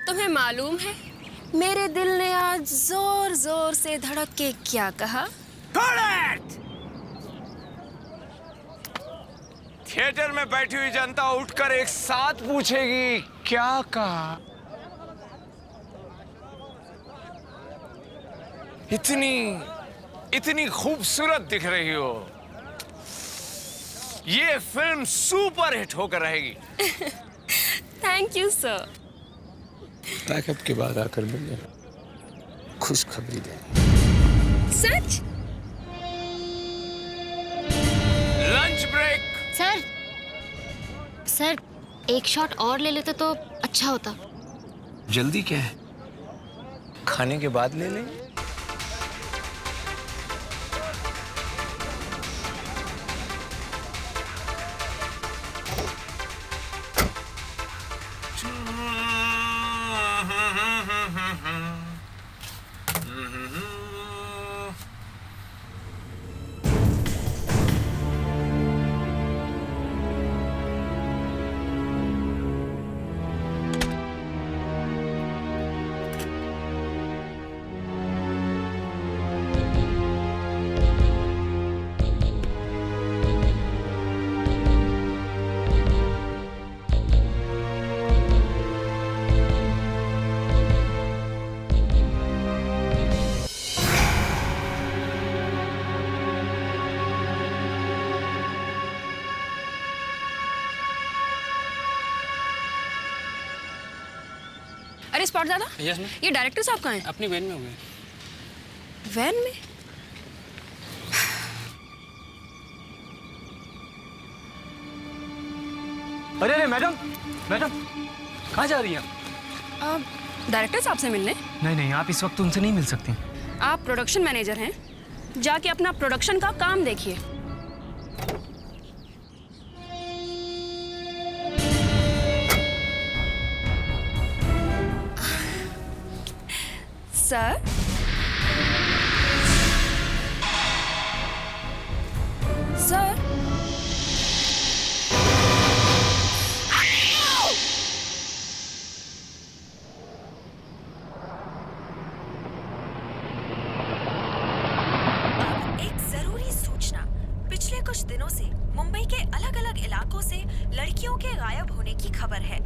तुम्हें मालूम है मेरे दिल ने आज जोर जोर से धड़क के क्या कहा? थिएटर में बैठी हुई जनता उठकर एक साथ पूछेगी क्या कहा। इतनी खूबसूरत दिख रही हो। ये फिल्म सुपर हिट होकर रहेगी। Thank you sir. बैकअप के बाद आकर मिलने खुशखबरी दे। सच? Lunch break. सर एक शॉट और ले लेते तो अच्छा होता। जल्दी क्या है? खाने के बाद ले लें। अरे स्पॉट दादा, यस मैम। ये डायरेक्टर साहब कहाँ हैं? अपनी वैन में हो गए। वैन में? अरे अरे मैडम कहाँ जा रही हैं? डायरेक्टर साहब से मिलने। नहीं नहीं, आप इस वक्त उनसे नहीं मिल सकती। आप प्रोडक्शन मैनेजर हैं, जाके अपना प्रोडक्शन का काम देखिए। सर? सर? एक जरूरी सूचना। पिछले कुछ दिनों से मुंबई के अलग अलग इलाकों से लड़कियों के गायब होने की खबर है।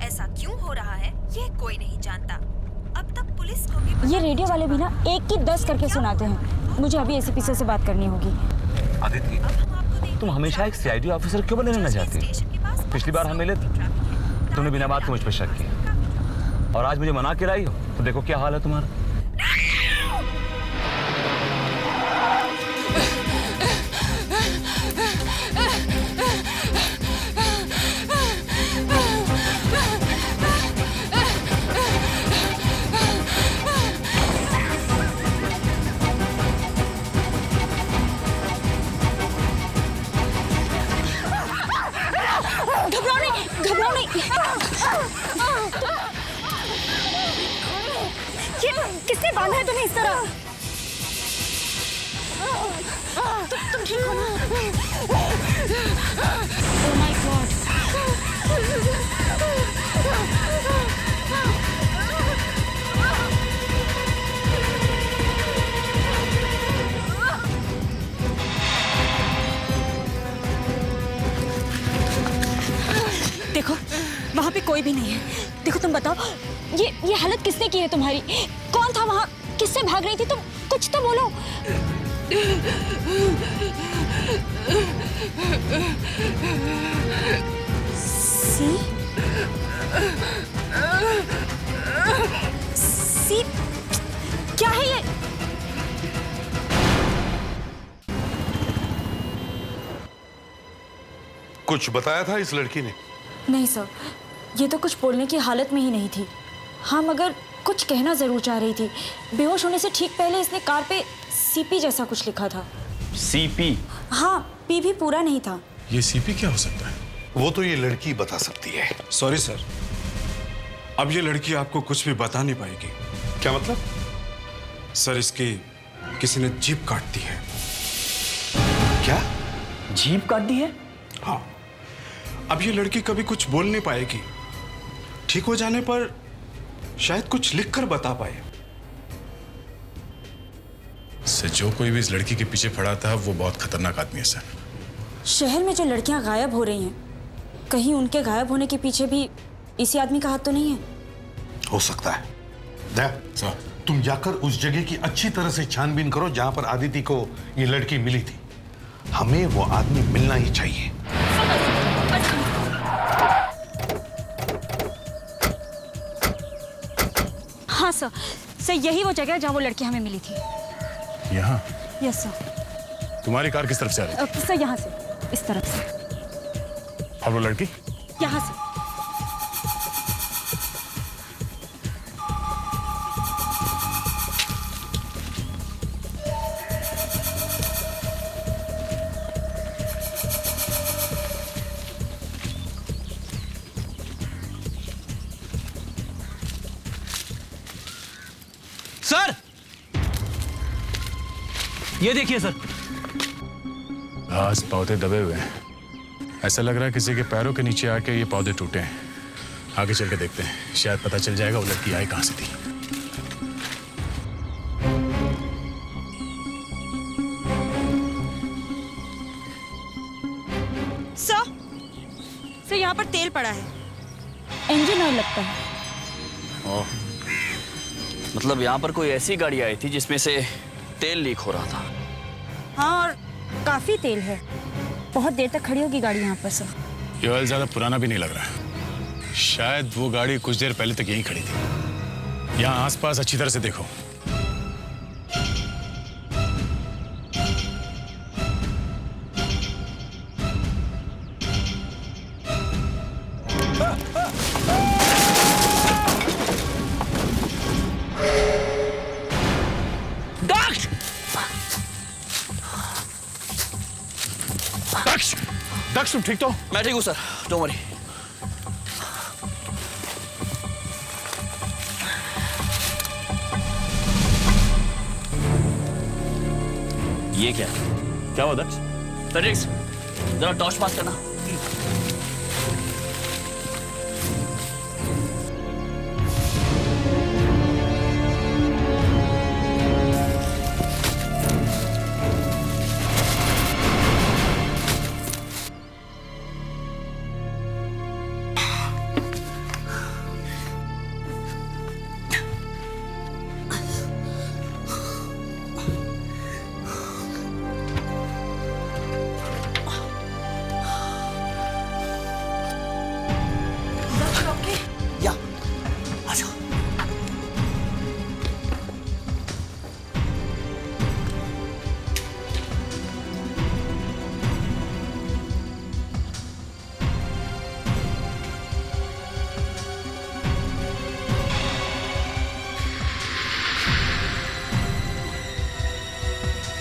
ऐसा क्यों हो रहा है ये कोई नहीं जानता। अब तक पुलिस को भी ये रेडियो वाले भी ना 1 की 10 करके सुनाते हैं। मुझे अभी एसीपी से बात करनी होगी। अदिति, तुम हमेशा एक सीआईडी ऑफिसर क्यों बने रहना चाहती हो? पिछली बार हम मिले थे, तुमने बिना बात के मुझ पर शक किया, और आज मुझे मना के लाई हो, तो देखो क्या हाल है तुम्हारा। घबराओ नहीं। ये किसने बांधा है तुम्हें इस तरह? तुम ठीक हो ना? Oh my God. देखो वहां पे कोई भी नहीं है। देखो तुम बताओ, ये हालत किसने की है तुम्हारी? कौन था वहां? किससे भाग रही थी तुम? कुछ तो बोलो। सी क्या है ये? कुछ बताया था इस लड़की ने? नहीं सर, ये तो कुछ बोलने की हालत में ही नहीं थी। हाँ मगर कुछ कहना जरूर चाह रही थी। बेहोश होने से ठीक पहले इसने कार पे सीपी जैसा कुछ लिखा था। सीपी? हाँ, पी भी पूरा नहीं था। ये सीपी क्या हो सकता है? वो तो ये लड़की बता सकती है। सॉरी सर, अब ये लड़की आपको कुछ भी बता नहीं पाएगी। क्या मतलब? सर इसकी किसी ने जीभ काट दी है। क्या? जीभ काट दी है? हाँ, अब ये लड़की कभी कुछ बोल नहीं पाएगी। ठीक हो जाने पर शायद कुछ लिखकर बता पाए। सर, जो कोई भी इस लड़की के पीछे पड़ा था वो बहुत खतरनाक आदमी है सर। शहर में जो लड़कियां गायब हो रही हैं, कहीं उनके गायब होने के पीछे भी इसी आदमी का हाथ तो नहीं है? हो सकता है। दया, सर, तुम जाकर उस जगह की अच्छी तरह से छानबीन करो जहां पर आदिति को ये लड़की मिली थी। हमें वो आदमी मिलना ही चाहिए। हाँ सर, यही वो जगह है जहाँ वो लड़की हमें मिली थी। यहाँ? Yes sir. तुम्हारी कार किस तरफ से आ रही थी? सर यहाँ से, इस तरफ से। और वो लड़की? यहाँ से। सर, ये देखिए सर। घास पौधे दबे हुए हैं। ऐसा लग रहा है किसी के पैरों के नीचे आके ये पौधे टूटे हैं। आगे चल के देखते हैं, शायद पता चल जाएगा वो लड़की आई कहां से थी। सर, यहाँ पर तेल पड़ा है। इंजन ऑयल लगता है। ओह, मतलब यहाँ पर कोई ऐसी गाड़ी आई थी जिसमें से तेल लीक हो रहा था। हाँ, और काफी तेल है। बहुत देर तक खड़ी होगी गाड़ी यहाँ पर सर। ये ऑयल ज्यादा पुराना भी नहीं लग रहा है। शायद वो गाड़ी कुछ देर पहले तक यहीं खड़ी थी। यहाँ आसपास अच्छी तरह से देखो। दक्ष, तुम ठीक तो? मैं ठीक हूँ सर, डोंट वरी। ये क्या हुआ दक्ष? फेडेरिक्स, जरा टॉर्च पास करना।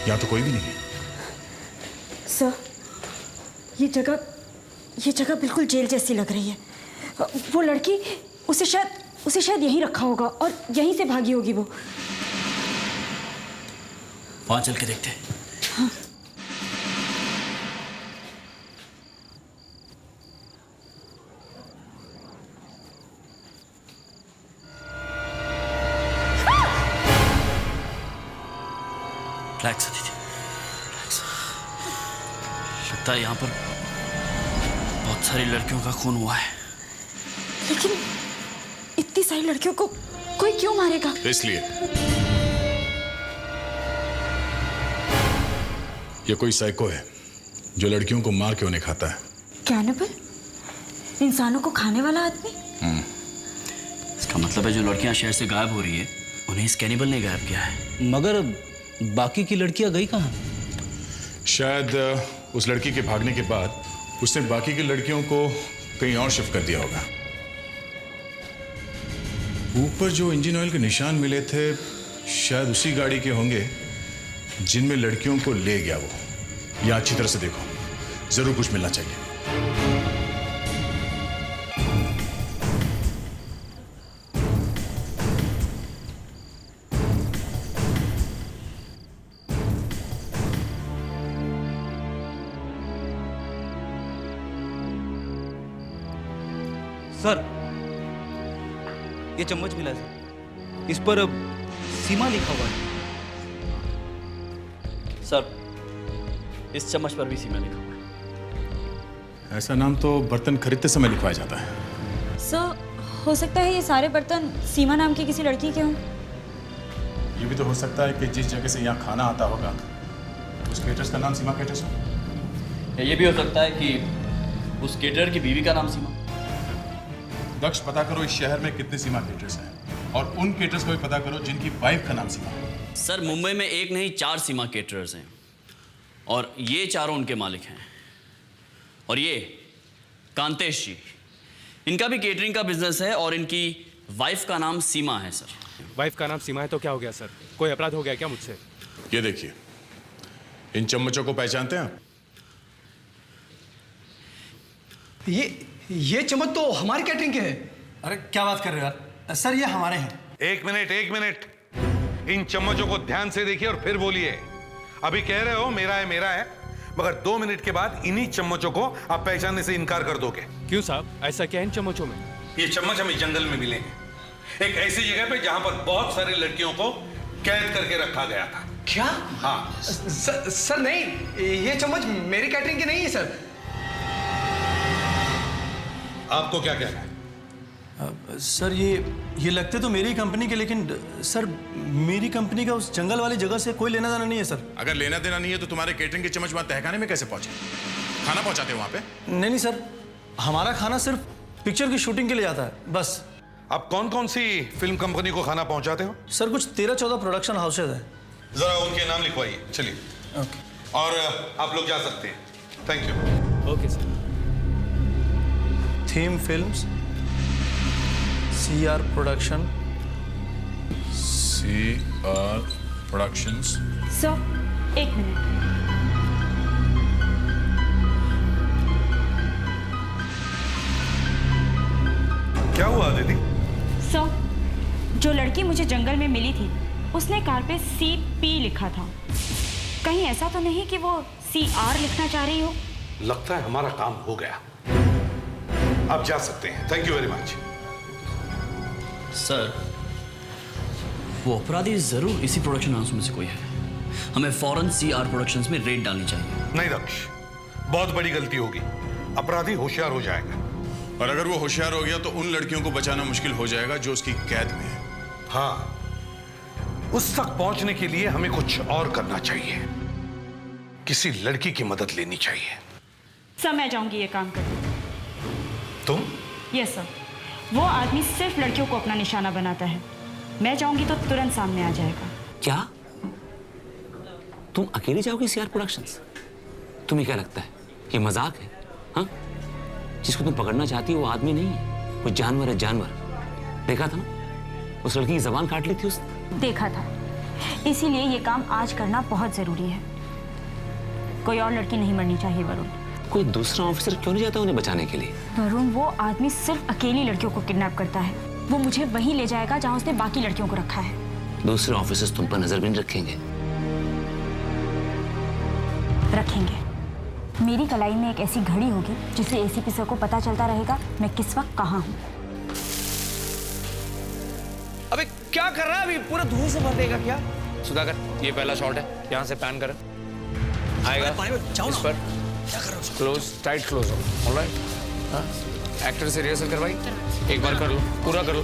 यहाँ तो कोई भी नहीं है। सर, ये जगह बिल्कुल जेल जैसी लग रही है। वो लड़की उसे शायद यहीं रखा होगा और यहीं से भागी होगी वो। वहां चल के देखते हैं। हाँ। फ्लैग्स दीदी, लगता है यहाँ पर बहुत सारी लड़कियों का खून हुआ है। लेकिन इतनी सारी लड़कियों को कोई क्यों मारेगा? इसलिए ये कोई साइको है जो लड़कियों को मार के उन्हें खाता है। कैनिबल? इंसानों को खाने वाला आदमी? इसका मतलब है जो लड़कियां शहर से गायब हो रही है उन्हें इस कैनिबल ने गायब किया है। मगर बाकी की लड़कियां गई कहाँ? शायद उस लड़की के भागने के बाद उसने बाकी की लड़कियों को कहीं और शिफ्ट कर दिया होगा। ऊपर जो इंजन ऑयल के निशान मिले थे शायद उसी गाड़ी के होंगे जिनमें लड़कियों को ले गया वो। या अच्छी तरह से देखो, जरूर कुछ मिलना चाहिए। सर, ये चम्मच मिला सर, इस पर सीमा लिखा हुआ है। सर, इस चम्मच पर भी सीमा लिखा हुआ है। ऐसा नाम तो बर्तन खरीदते समय लिखवाया जाता है। सर, हो सकता है ये सारे बर्तन सीमा नाम की किसी लड़की के हों। ये भी तो हो सकता है कि जिस जगह से यहाँ खाना आता होगा उस केटरर्स का नाम सीमा केटरर्स हो। या ये भी हो सकता है कि उस केटरर की बीवी का नाम सीमा। दक्ष, पता करो इस शहर में कितने सीमा केटरर्स हैं और उन केटरर्स को भी पता करो जिनकी वाइफ का नाम सीमा है। सर, मुंबई में एक नहीं 4 सीमा केटरर्स हैं और ये चारों उनके मालिक हैं। और ये कांतेश जी, इनका भी केटरिंग का बिजनेस है और इनकी वाइफ का नाम सीमा है। सर, वाइफ का नाम सीमा है तो क्या हो गया सर? कोई अपराध हो गया क्या मुझसे? ये देखिए, इन चम्मचों को पहचानते हैं आप? ये चम्मच तो हमारी कैटरिंग के हैं। अरे क्या बात कर रहे हो यार? सर, ये हमारे हैं। एक मिनट, इन चम्मचों को ध्यान से देखिए और फिर बोलिए। अभी कह रहे हो मेरा है, मगर 2 मिनट के बाद इन्हीं चम्मचों को आप पहचानने से इनकार कर दोगे। क्यों साहब, ऐसा क्या है इन चम्मचों में? ये चम्मच हमें जंगल में मिलेंगे, एक ऐसी जगह पे जहां पर बहुत सारी लड़कियों को कैद करके रखा गया था। क्या? हाँ सर नहीं, ये चम्मच मेरी कैटरिंग की नहीं है सर। आपको क्या कहना है? सर, ये लगते तो मेरी कंपनी के, लेकिन सर मेरी कंपनी का उस जंगल वाली जगह से कोई लेना देना नहीं है सर। अगर लेना देना नहीं है तो तुम्हारे केटरिंग के चम्मच वहां तहखाने में कैसे पहुंचे? खाना पहुंचाते हो वहां पे? नहीं सर, हमारा खाना सिर्फ पिक्चर की शूटिंग के लिए आता है बस। आप कौन सी फिल्म कंपनी को खाना पहुंचाते हो? सर, कुछ 13-14 प्रोडक्शन हाउसेज है। जरा उनके नाम लिखवाइए। चलिए। ओके। और आप लोग जा सकते हैं। Thank you. Okay sir. Theme films, CR production. CR productions. Sir, 1 minute. क्या हुआ दीदी? सर, जो लड़की मुझे जंगल में मिली थी उसने कार पे CP लिखा था। कहीं ऐसा तो नहीं कि वो CR लिखना चाह रही हो? लगता है हमारा काम हो गया। आप जा सकते हैं। Thank you very much. Sir, वो अपराधी जरूर इसी प्रोडक्शन हाउस में से कोई है। हमें फौरन CR प्रोडक्शंस में रेड डालनी चाहिए। नहीं दक्ष, बहुत बड़ी गलती होगी। अपराधी होशियार हो जाएगा। और अगर वो होशियार हो गया तो उन लड़कियों को बचाना मुश्किल हो जाएगा जो उसकी कैद में है। हाँ, उस तक पहुंचने के लिए हमें कुछ और करना चाहिए। किसी लड़की की मदद लेनी चाहिए। सर, मैं जाऊंगी ये काम करने। तुम? यस सर, वो आदमी सिर्फ लड़कियों को अपना निशाना बनाता है। मैं जाऊंगी तो तुरंत सामने आ जाएगा। क्या तुम अकेली जाओगी CR प्रोडक्शंस? तुम्हें क्या लगता है ये मजाक है? हाँ, जिसको तुम पकड़ना चाहती हो वो आदमी नहीं है, वो जानवर है, जानवर। देखा था ना, उस लड़की की जबान काट ली थी उसने। देखा था, इसीलिए ये काम आज करना बहुत जरूरी है। कोई और लड़की नहीं मरनी चाहिए वरुण। कोई दूसरा ऑफिसर क्यों नहीं जाता उन्हें बचाने के लिए? वरुण, वो आदमी सिर्फ अकेली लड़कियों को किडनैप करता है। वो मुझे वहीं ले जाएगा जहां उसने बाकी लड़कियों को रखा है। दूसरे ऑफिसर्स तुम पर नजर भी नहीं रखेंगे। रखेंगे। मेरी कलाई में एक ऐसी घड़ी होगी जिससे ACP सर को पता चलता रहेगा मैं किस वक्त कहाँ हूँ। अबे क्या कर रहा है? अभी पूरा धूल से भर देगा क्या? सुधाकर, ये पहला शॉट है, यहाँ से पैन कर आएगा इस पर। क्या कर रहा हो? क्लोज, टाइट क्लोज हो। ऑलराइट। हाँ, एक्टर से रिहर्सल करवाई, एक बार कर लो, पूरा कर लो।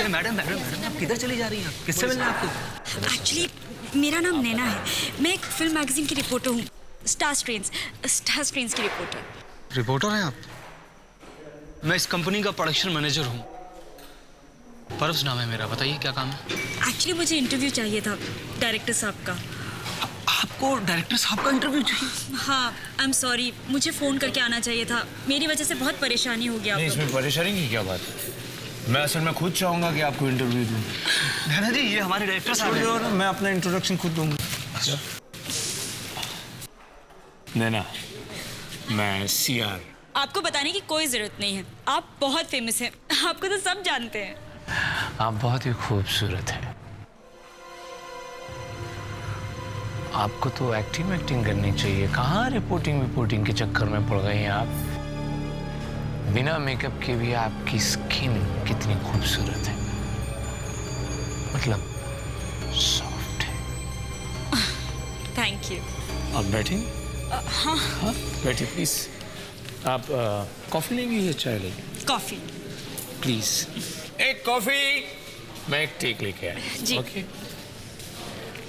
अरे मैडम, आप किधर चली जा रही हैं? किससे मिलना है आपको? एक्चुअली मेरा नाम नैना है। मैं एक फिल्म मैगजीन की रिपोर्टर हूँ, स्टार स्क्रीन्स की रिपोर्टर। रिपोर्टर हैं आप? मैं इस कंपनी का प्रोडक्शन मैनेजर हूँ। परव्स नाम है मेरा। बताइए क्या काम है? एक्चुअली मुझे इंटरव्यू चाहिए था डायरेक्टर साहब का। आपको डायरेक्टर साहब का इंटरव्यू चाहिए? हाँ, आई एम सॉरी, मुझे फ़ोन करके आना चाहिए था। मेरी वजह से बहुत परेशानी हो गया। नहीं, इसमें परेशानी की क्या बात है? मैं असल में खुद चाहूँगा कि आपको इंटरव्यू दूँ। नैना जी, ये हमारे डायरेक्टर साहब हैं। मैं अपना इंट्रोडक्शन खुद दूँगा। नैना, मैं CR। आपको बताने की कोई ज़रूरत नहीं है, आप बहुत फेमस हैं। आपको तो सब जानते हैं। आप बहुत ही खूबसूरत हैं। आपको तो एक्टिंग करनी चाहिए। कहाँ रिपोर्टिंग के चक्कर में पड़ गए हैं आप? बिना मेकअप के भी आपकी स्किन कितनी खूबसूरत है, मतलब सॉफ्ट है। Thank you. आप बैठें? हाँ बैठिए प्लीज। आप कॉफी लेंगी या चाय लेंगी? Coffee please. एक कॉफी, मैं एक टेक लेके आया। जी। Okay,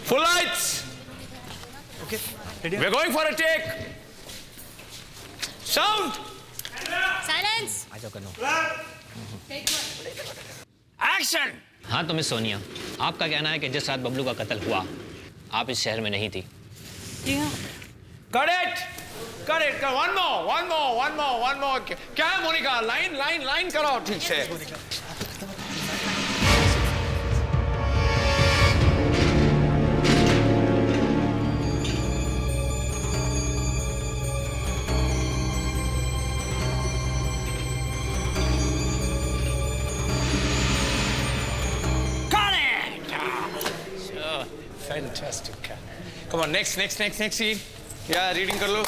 full lights. Okay, we are going for a take. Sound, silence. Action. हाँ तो मिस सोनिया, आपका कहना है कि जिस रात बबलू का कत्ल हुआ आप इस शहर में नहीं थी? Cut it! One more. क्या है मोनिका? लाइन करो ठीक से। Fantastic. Come on, next scene. Yeah, reading कर लो।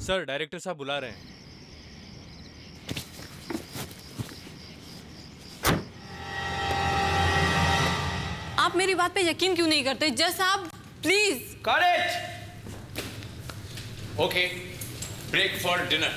सर, डायरेक्टर साहब बुला रहे हैं। आप मेरी बात पे यकीन क्यों नहीं करते? जज साहब please. Cut it! Okay, break for dinner.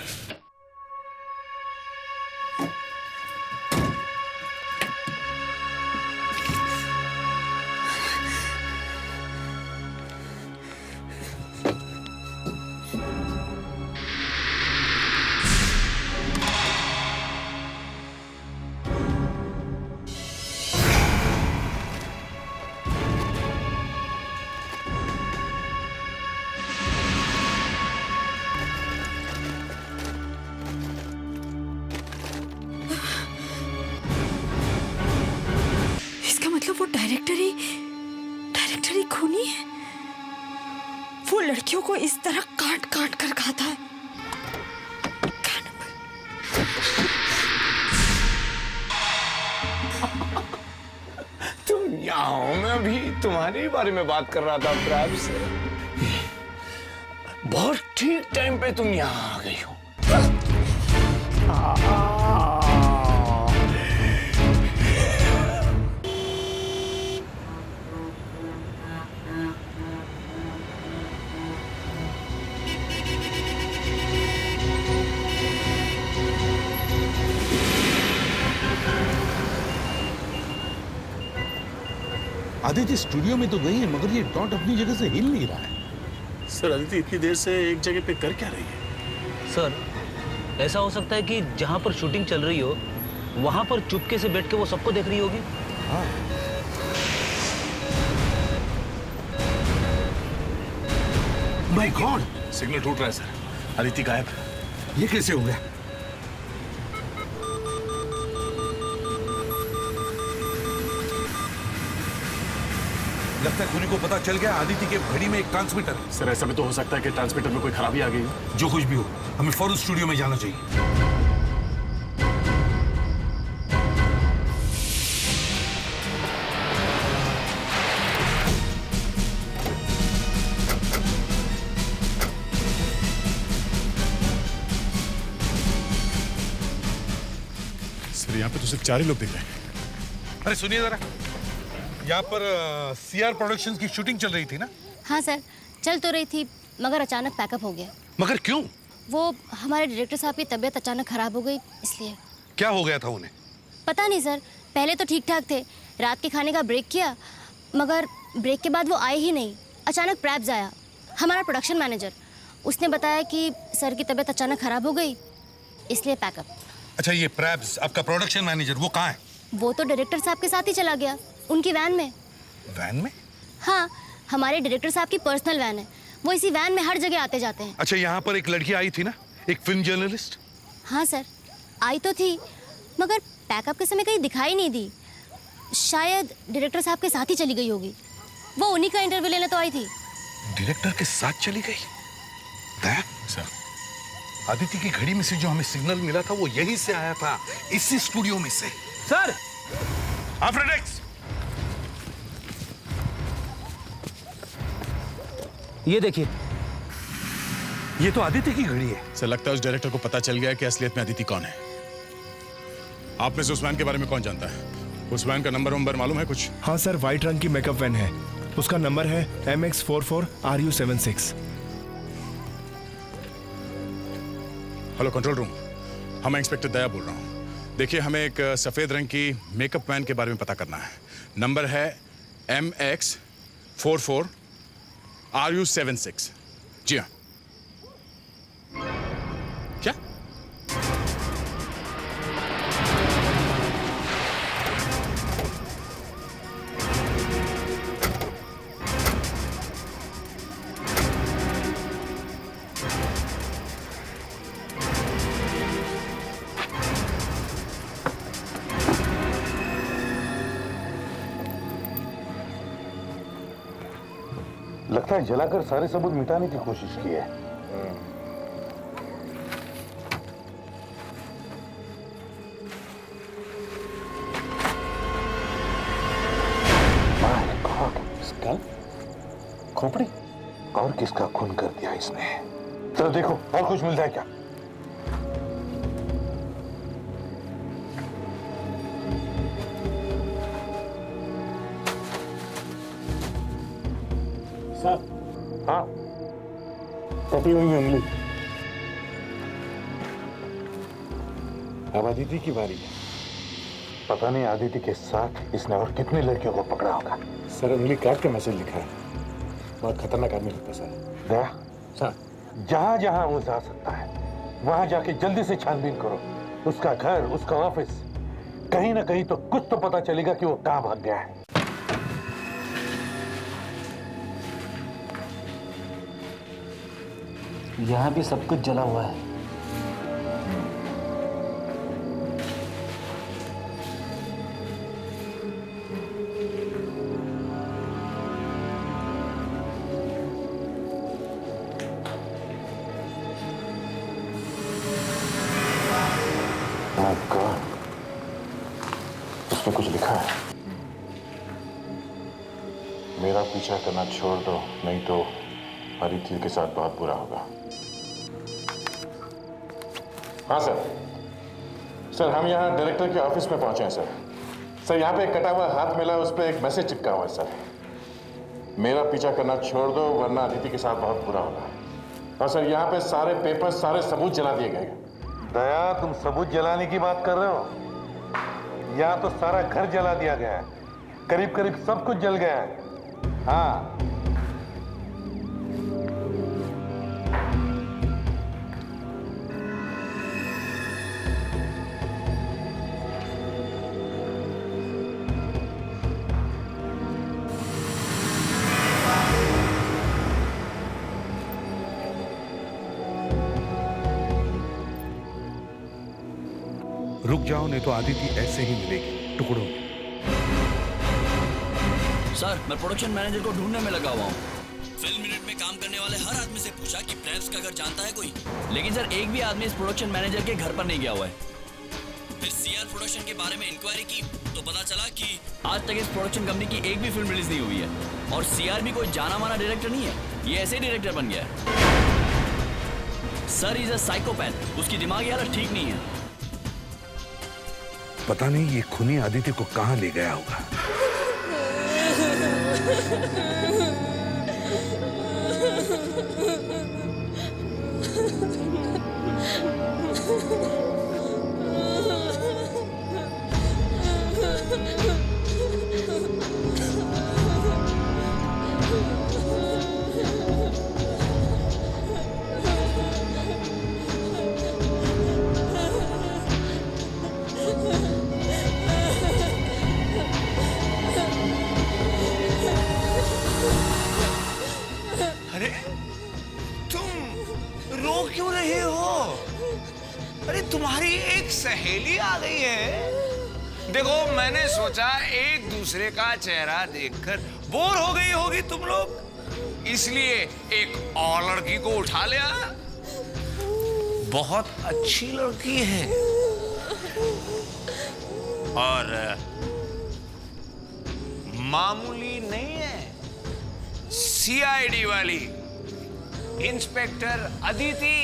मतलब वो डायरेक्टर ही खूनी है। वो लड़कियों को इस तरह काट काट कर खाता है। तुम यहाँ हो, मैं अभी तुम्हारे ही बारे में बात कर रहा था प्रैब से। बहुत ठीक टाइम पे तुम यहाँ आ गई हो। आदित्य स्टूडियो में तो गई है, मगर ये डॉट अपनी जगह से हिल नहीं रहा है। सर आदित्य इतनी देर से एक जगह पे कर क्या रही है? सर, ऐसा हो सकता है कि जहां पर शूटिंग चल रही हो वहां पर चुपके से बैठ के वो सबको देख रही होगी। हाँ। माय गॉड, सिग्नल टूट रहा है सर। आदित्य गायब। ये कैसे हो गया? लगता है खुनी को पता चल गया आदित्य के घड़ी में एक ट्रांसमीटर है। सर ऐसा भी तो हो सकता है कि ट्रांसमीटर में कोई खराबी आ गई हो। जो कुछ भी हो, हमें फौरन स्टूडियो में जाना चाहिए। सर यहाँ पे तो सिर्फ 4 ही लोग दिख रहे हैं। अरे सुनिए जरा, यहाँ पर सीआर प्रोडक्शंस की शूटिंग चल रही थी ना? हाँ सर, चल तो रही थी मगर अचानक पैकअप हो गया। मगर क्यों? वो हमारे डायरेक्टर साहब की तबीयत अचानक खराब हो गई, इसलिए। क्या हो गया था उन्हें? पता नहीं सर, पहले तो ठीक ठाक थे, रात के खाने का ब्रेक किया, मगर ब्रेक के बाद वो आए ही नहीं। अचानक प्रैप्स आया, हमारा प्रोडक्शन मैनेजर, उसने बताया कि सर की तबीयत अचानक खराब हो गई, इसलिए पैकअप। अच्छा, ये प्रैप्स आपका प्रोडक्शन मैनेजर, वो कहाँ है? वो तो डायरेक्टर साहब के साथ ही चला गया, उनकी वैन में। वैन में? हाँ, हमारे डायरेक्टर साहब की पर्सनल वैन है, वो इसी वैन में हर जगह आते जाते हैं। अच्छा, यहाँ पर एक लड़की आई थी ना, एक फिल्म जर्नलिस्ट? हाँ सर, आई तो थी, मगर पैकअप के समय कहीं दिखाई नहीं दी। शायद डायरेक्टर साहब के साथ ही चली गई होगी। वो उन्हीं का इंटरव्यू लेने तो आई थी। डायरेक्टर के साथ चली गई? दया सर, आदित्य की घड़ी में से जो हमें सिग्नल मिला था वो यहीं से आया था, इसी स्टूडियो में से। सर, आफ्रेडेक्स, ये देखिए, ये तो आदित्य की घड़ी है। सर लगता है उस डायरेक्टर को पता चल गया कि असलियत में आदित्य कौन है। आप में से उस वैन के बारे में कौन जानता है? उस वैन का नंबर मालूम है कुछ? हाँ सर, व्हाइट रंग की मेकअप वैन है, उसका नंबर है MX44RU76। हेलो कंट्रोल रूम, मैं इंस्पेक्टर दया बोल रहा हूँ। देखिए, हमें एक सफेद रंग की मेकअप वैन के बारे में पता करना है। नंबर है MX44RU76। जी हाँ। क्या? लगता है जलाकर सारे सबूत मिटाने की कोशिश की है। माय गॉड, इसका खोपड़ी और किसका खून कर दिया इसने? चलो देखो और कुछ मिलता है क्या। हाँ, कटी हुई उंगली। अब आदित्य की बारी है। पता नहीं आदित्य के साथ इसने और कितनी लड़कियों को पकड़ा होगा। सर, उंगली काट के मैसेज लिखा है, बहुत खतरनाक आदमी लगता है सर। दया सर, जहां जहां वो जा सकता है वहां जाके जल्दी से छानबीन करो। उसका घर, उसका ऑफिस, कहीं ना कहीं तो कुछ तो पता चलेगा कि वो कहां भाग गया है। यहाँ भी सब कुछ जला हुआ है। My God, उसमें कुछ लिखा है। मेरा पीछा करना छोड़ दो, नहीं तो आदित्य के साथ बहुत बुरा होगा। हाँ सर, हम यहाँ डायरेक्टर के ऑफिस में पहुंचे हैं सर। यहाँ पे एक कटा हुआ हाथ मिला, उस पर एक मैसेज चिपका हुआ है सर। मेरा पीछा करना छोड़ दो वरना आदित्य के साथ बहुत बुरा होगा। और सर यहाँ पे सारे पेपर, सारे सबूत जला दिए गए। दया, तुम सबूत जलाने की बात कर रहे हो? यहाँ तो सारा घर जला दिया गया है। करीब करीब सब कुछ जल गया है। हाँ, रुक जाओ, नहीं तो आदिति ऐसे ही मिलेगी टुकड़ों में। सर, मैं प्रोडक्शन मैनेजर को ढूंढने में लगा हुआ हूँ। फिल्म यूनिट में काम करने वाले हर आदमी से पूछा कि प्रेम्स का घर जानता है कोई, लेकिन सर एक भी आदमी इस प्रोडक्शन मैनेजर के घर पर नहीं गया हुआ है। फिर सीआर प्रोडक्शन के बारे में इंक्वायरी की तो पता चला कि आज तक इस प्रोडक्शन कंपनी की एक भी फिल्म रिलीज नहीं हुई है और सीआर भी कोई जाना माना डायरेक्टर नहीं है, ये ऐसे ही डायरेक्टर बन गया है। सर इज अ साइकोपैथ, उसकी दिमागी हालत ठीक नहीं है। पता नहीं ये खूनी आदित्य को कहां ले गया होगा। सहेली आ गई है। देखो, मैंने सोचा एक दूसरे का चेहरा देखकर बोर हो गई होगी तुम लोग, इसलिए एक और लड़की को उठा लिया। बहुत अच्छी लड़की है और मामूली नहीं है, सीआईडी वाली इंस्पेक्टर अदिति।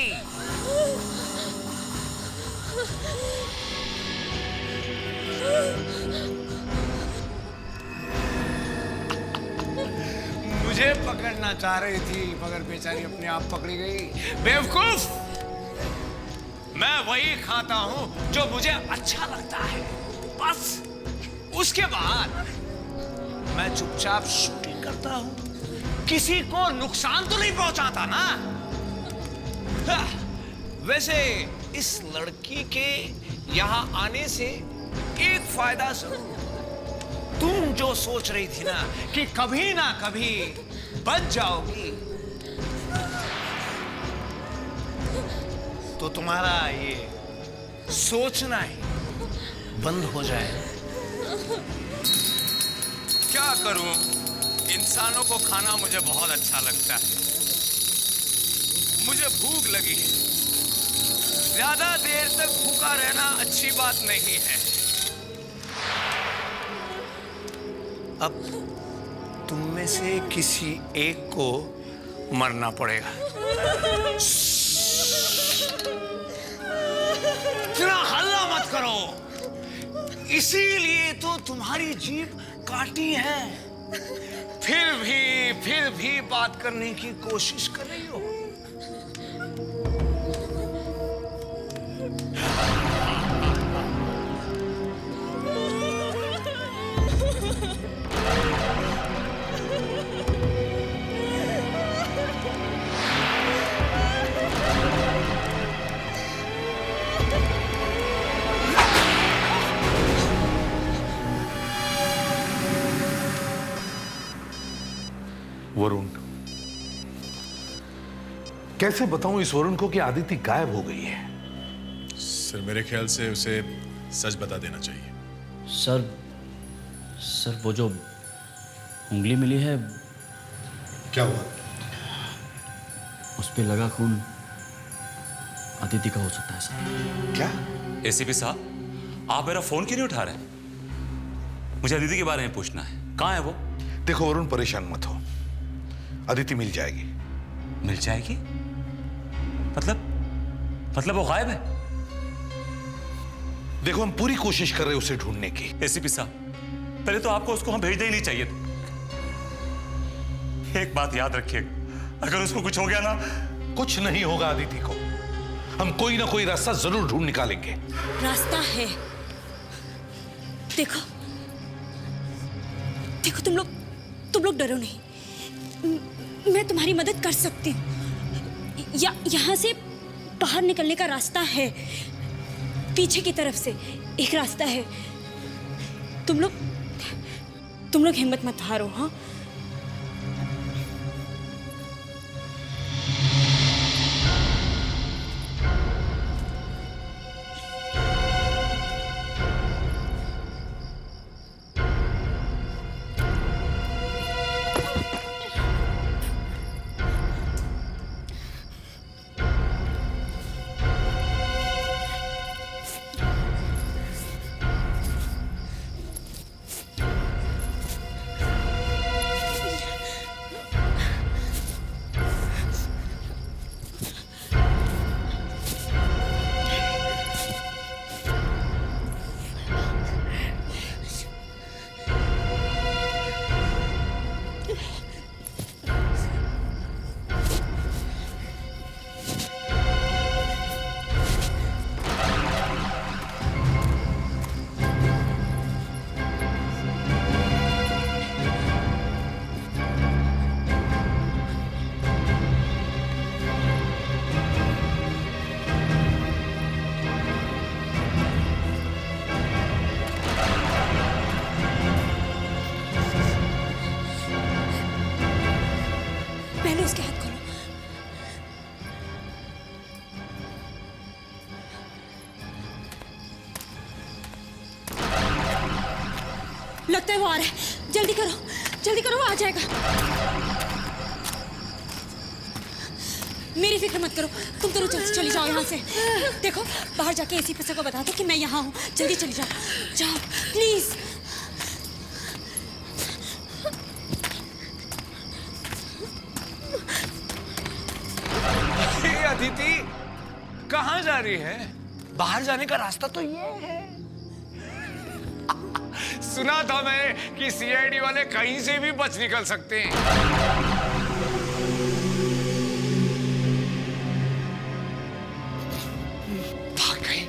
मुझे पकड़ना चाह रही थी मगर बेचारी अपने आप पकड़ी गई। बेवकूफ, मैं वही खाता हूं जो मुझे अच्छा लगता है, बस उसके बाद मैं चुपचाप शूटिंग करता हूं, किसी को नुकसान तो नहीं पहुंचाता ना। वैसे इस लड़की के यहां आने से एक फायदा जरूर, तुम जो सोच रही थी ना कि कभी ना कभी बच जाओगी, तो तुम्हारा ये सोचना ही बंद हो जाए। क्या करूं, इंसानों को खाना मुझे बहुत अच्छा लगता है। मुझे भूख लगी है, ज्यादा देर तक भूखा रहना अच्छी बात नहीं है। अब तुम में से किसी एक को मरना पड़ेगा। इतना हल्ला मत करो, इसीलिए तो तुम्हारी जीभ काटी है। फिर भी बात करने की कोशिश कर रही हो। वरुण, कैसे बताऊं इस वरुण को कि आदिति गायब हो गई है? सर, मेरे ख्याल से उसे सच बता देना चाहिए। सर वो जो उंगली मिली है, क्या हुआ? उस पे लगा खून अदिति का हो सकता है सर। क्या? एसीपी साहब, आप मेरा फोन क्यों नहीं उठा रहे? मुझे अदिति के बारे में पूछना है, कहाँ है वो? देखो वरुण, परेशान मत हो, अदिति मिल जाएगी। मिल जाएगी? मतलब वो गायब है? देखो, हम पूरी कोशिश कर रहे हैं उसे ढूंढने की। एसीपी साहब, पहले तो आपको उसको हम भेजना ही नहीं चाहिए था। एक बात याद रखिएगा, अगर उसको कुछ हो गया ना। कुछ नहीं होगा अदिति को, हम कोई ना कोई रास्ता जरूर ढूंढ निकालेंगे। रास्ता है, देखो देखो तुम लोग डरो नहीं, मैं तुम्हारी मदद कर सकती हूँ। यहाँ से बाहर निकलने का रास्ता है, पीछे की तरफ से एक रास्ता है। तुम लोग हिम्मत मत हारो। हाँ, पहले उसके हाथ खोलो। लगता है वो आ रहा है, जल्दी करो वो आ जाएगा। मेरी फिक्र मत करो, तुम तो चली जाओ यहाँ से। देखो बाहर जाके एसी ऑफिसर को बता दो कि मैं यहाँ हूँ, जल्दी चली जाओ प्लीज। अदिति कहाँ जा रही है? बाहर जाने का रास्ता तो ये है। सुना था मैं कि सीआईडी वाले कहीं से भी बच निकल सकते हैं। भाग गई,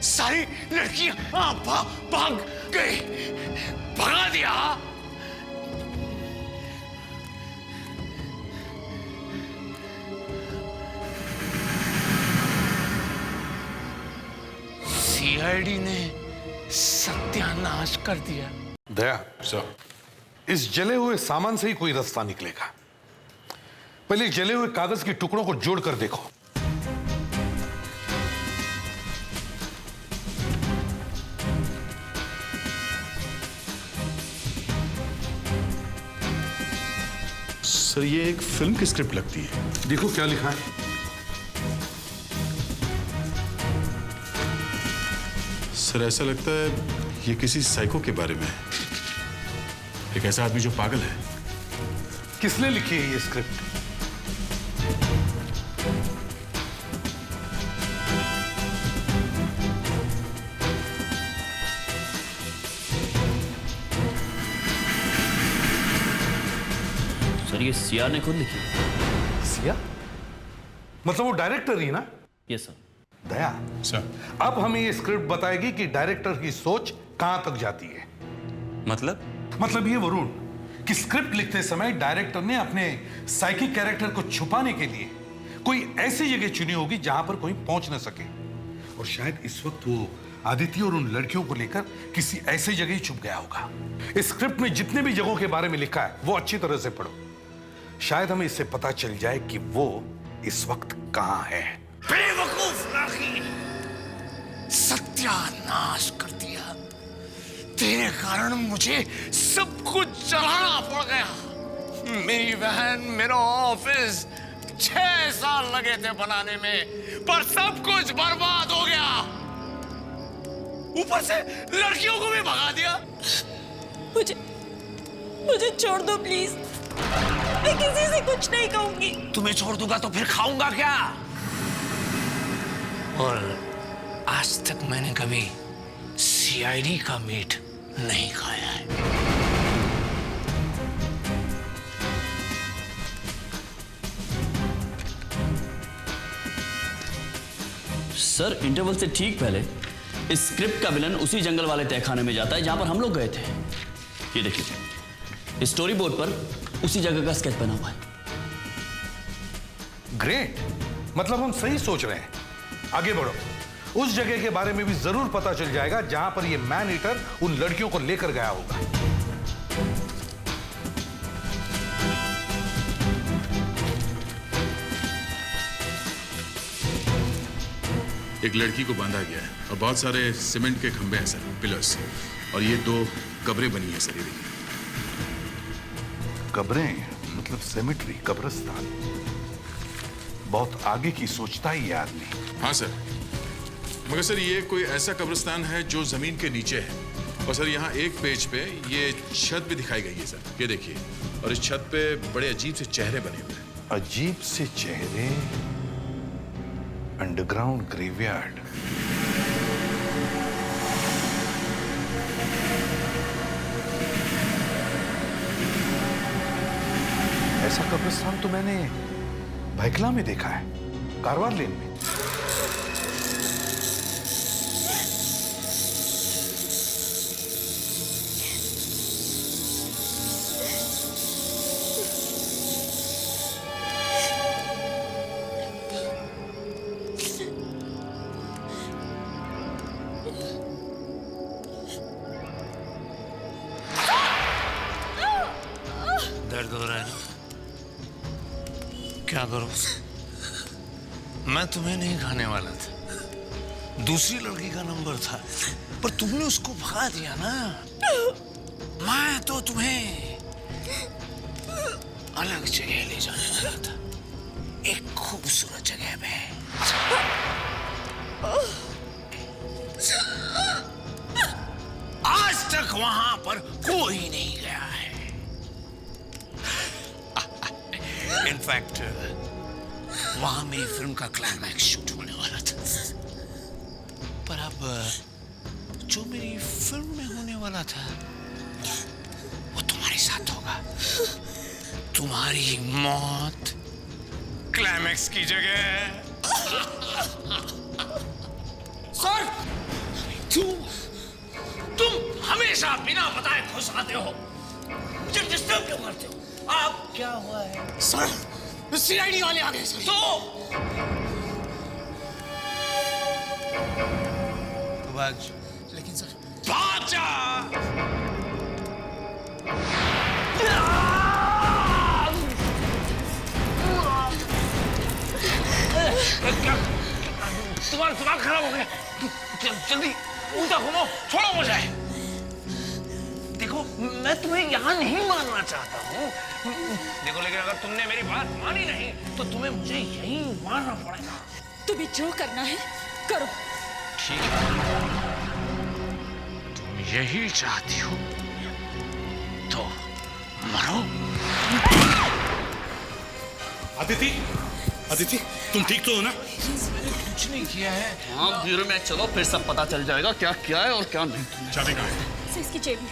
सारी लड़कियां भाग गई, भगा दिया। सीआईडी ने सत्यानाश कर दिया। दया सर, इस जले हुए सामान से ही कोई रास्ता निकलेगा। पहले जले हुए कागज के टुकड़ों को जोड़कर देखो। सर ये एक फिल्म की स्क्रिप्ट लगती है। देखो क्या लिखा है। सर ऐसा लगता है ये किसी साइको के बारे में है, एक ऐसा आदमी जो पागल है। किसने लिखी है ये स्क्रिप्ट? सर ये सिया ने खुद लिखी। सिया? मतलब वो डायरेक्टर ही ना? Yes sir. दया सर, अब हमें ये स्क्रिप्ट बताएगी कि डायरेक्टर की सोच कहां तक जाती है। मतलब ये वरुण कि स्क्रिप्ट लिखते समय डायरेक्टर ने अपने साइकिक कैरेक्टर को छुपाने के लिए कोई ऐसी जगह चुनी होगी जहां पर कोई पहुंच ना सके, और शायद इस वक्त वो आदित्य और उन लड़कियों को लेकर किसी ऐसी जगह ही छुप गया होगा। इस स्क्रिप्ट में जितने भी जगहों के बारे में लिखा है वो अच्छी तरह से पढ़ो, शायद हमें इससे पता चल जाए कि वो इस वक्त कहां है। बेवकूफ लड़की, सत्यानाश कर दिया। तेरे कारण मुझे सब कुछ चलाना पड़ गया। मेरी बहन, मेरा ऑफिस 6 साल लगे थे बनाने में, पर सब कुछ बर्बाद हो गया। ऊपर से लड़कियों को भी भगा दिया। मुझे छोड़ दो प्लीज, मैं किसी से कुछ नहीं कहूंगी। तुम्हें छोड़ दूंगा तो फिर खाऊंगा क्या? और आज तक मैंने कभी सीआईडी का मीट नहीं खाया है। सर इंटरवल से ठीक पहले इस स्क्रिप्ट का विलन उसी जंगल वाले तहखाने में जाता है जहां पर हम लोग गए थे। ये देखिए, इस स्टोरी बोर्ड पर उसी जगह का स्केच बना हुआ है। ग्रेट, मतलब हम सही सोच रहे हैं। आगे बढ़ो, उस जगह के बारे में भी जरूर पता चल जाएगा जहां पर ये मैन ईटर उन लड़कियों को लेकर गया होगा। एक लड़की को बांधा गया है और बहुत सारे सीमेंट के खंभे हैं सर, पिलर्स, और ये 2 कब्रें बनी है सर। ये देखिए, कब्रें मतलब सेमेट्री, कब्रिस्तान। बहुत आगे की सोचता है ये आदमी। हाँ सर, मगर सर ये कोई ऐसा कब्रिस्तान है जो जमीन के नीचे है। और सर यहाँ एक पेज पे ये छत भी दिखाई गई है सर, ये देखिए, और इस छत पे बड़े अजीब से चेहरे बने हुए हैं। अजीब से चेहरे, अंडरग्राउंड ग्रेवयार्ड। ऐसा कब्रिस्तान तो मैंने भैकला में देखा है, कारवार लेन में। दर्द हो रहा है ना? क्या करो? मैं तुम्हें नहीं खाने वाला था, दूसरी लड़की का नंबर था, पर तुमने उसको भगा दिया ना। मैं तो तुम्हें अलग जगह ले जाने वाला था, एक खूबसूरत जगह पे। आज तक वहां पर कोई नहीं गया है। इनफैक्ट वहां मेरी फिल्म का क्लाइमैक्स शूट होने वाला था, पर अब जो मेरी फिल्म में होने वाला था वो तुम्हारे साथ होगा। तुम्हारी मौत क्लाइमैक्स की जगह। सर, तुम हमेशा बिना बताए घुस आते हो, मुझे डिस्टर्ब क्यों करते हो? आप क्या हुआ है? सर, सीआईडी वाले आ गए सर। तो भाग। लेकिन सर, भाग जा। तुम्हारा दिमाग खराब हो गया, जल्दी उल्टा घूमो, छोड़ो मुझे। देखो, मैं तुम्हें यहाँ नहीं मारना चाहता हूँ, देखो, लेकिन अगर तुमने मेरी बात मानी नहीं तो तुम्हें मुझे यहीं मारना पड़ेगा। तुम्हें जो करना है करो। ठीक है, तुम यही चाहती हो तो मरो। अदिति, अदिति, तुम ठीक तो हो ना? कुछ नहीं किया है। हाँ, ब्यूरो में चलो, फिर सब पता चल जाएगा क्या क्या है और क्या नहीं। चाबी कहाँ है? इसकी जेब में।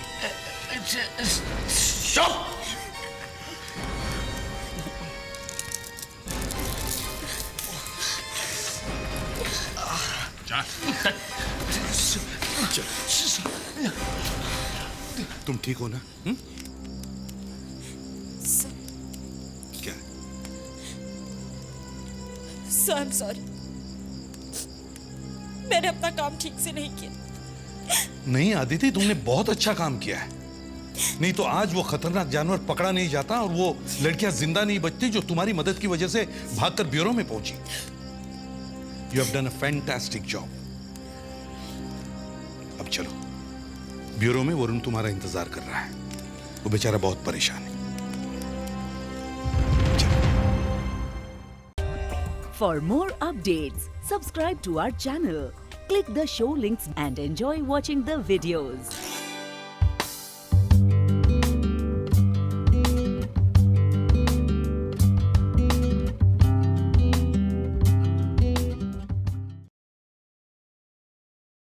तुम ठीक हो ना? क्या? सर, आई एम सॉरी, मैंने अपना काम ठीक से नहीं किया। नहीं आदिति, तुमने बहुत अच्छा काम किया है, नहीं तो आज वो खतरनाक जानवर पकड़ा नहीं जाता और वो लड़कियां जिंदा नहीं बचती जो तुम्हारी मदद की वजह से भागकर ब्यूरो में पहुंची। You have done a fantastic job. अब चलो, ब्यूरो में वरुण तुम्हारा इंतजार कर रहा है, वो बेचारा बहुत परेशान है। For more updates, subscribe to our channel, click the show links and enjoy watching the videos.